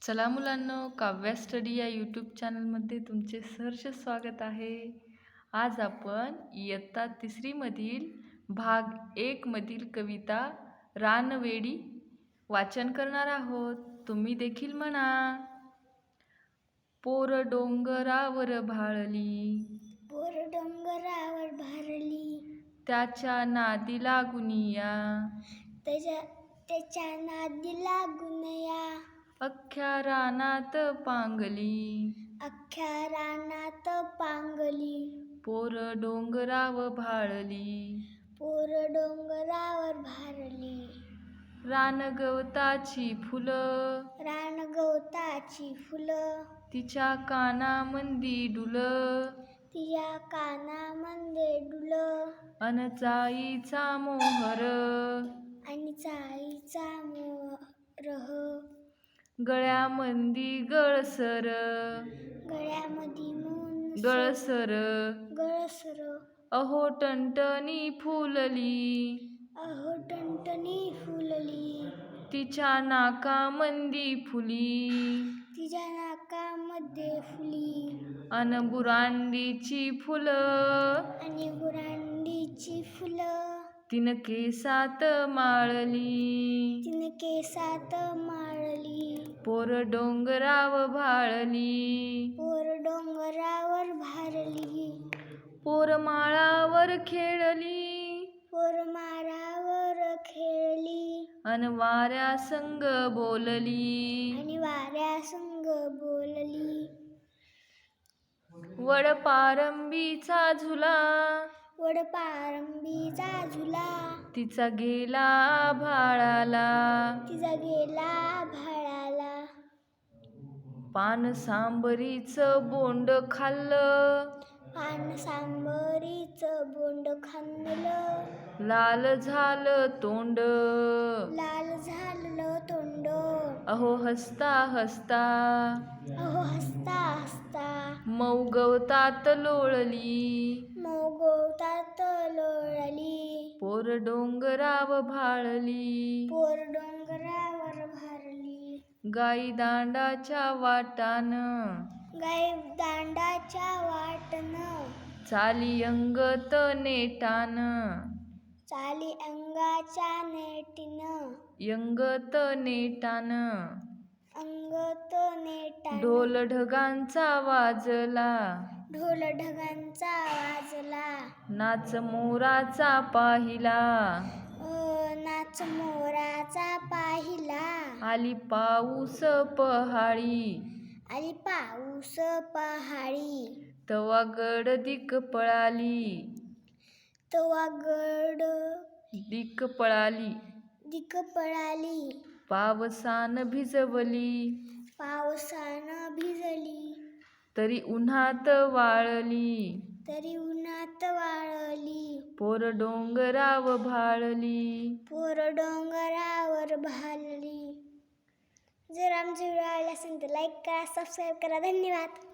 चला मुलांनो, काव्या स्टडी या यूट्यूब चॅनलमध्ये तुमचे सहर्ष स्वागत आहे. आज आपण इयत्ता 3री मधील भाग 1 मधील कविता रानवेडी वाचन करणार आहोत. तुम्ही देखील म्हणा. पोर डोंगरावर भाळली, पोर डोंगरावर भारली, त्याच्या नादी लागुनिया, त्याच्या नादी लागून या. अख्ख्या रानात पांगली, अख्ख्या रानात पांगली. पोर डोंगरावर भाळली, पोर डोंगरावर भारली. रानगवताची फुलं, रानगवताची फुलं, तिच्या कानामंदी डुल, तिच्या कानामध्ये डुल. अन जाईचा मोहर, आणि जाईचा मोरह. गळ्यामंदी गळसर, गळ्यामध्ये मुनसर, गळसर. गळसर. अहो टणटणी फुलली, अहो टणटणी फुलली, तिच्या नाकामंदी फुली, तिच्या नाकामध्ये फुली. अन बुरांडीची फुलं, आणि बुरांडीची फुलं, तिन केसात माळली, तिने केसात माळली. पोर डोंगराव भाळली, पोर डोंगरावर भारली. पोर माळावर खेळली, पोर माळावर खेळली, अन वाऱ्या संग बोलली, आणि वाऱ्या संग बोलली. वड पारंबीचा झुला, वड पारंबीचा झुला, तिचा गेला भाळाला, तिचा गेला भाळाला. पान सांबरीचं बोंड खाल्लं, पान सांबरीचं बोंड खाल्लं, लाल झालं तोंड, लाल झालं तोंड. अहो हसता हसता, अहो हसता हसता, मऊ गवतात लोळली, मोगवतात लोळली. पोर डोंगराव भाळली, पोर डोंगरावर भारली. गाई दांडाच्या वाटान, गाय दांडाच्या वाटन, चाली अंगत नेटान, चाली अंगाच्या नेटीन, यंगत नेटान. अंगत नेटान. ढोल ढगांचा वाजला, ढोल ढगांचा वाजला, नाच मोराचा पाहिला, नाच मोराचा पाहिला. आली पाऊस पहाडी, आली पाऊस पहाडी. तवा गड दिक पळाली, तवा गड दिक पळाली. दिक पळाली, पावसान भिजवली, पावसानं भिजली. तरी उन्हात वाळली, तरी उन्हात वाळली. पोर डोंगराव भाळली. पोर डोंगरावर भालली. जर आमचे व्हिडिओ आवडले असेल तर लाईक करा, सबस्क्राईब करा. धन्यवाद.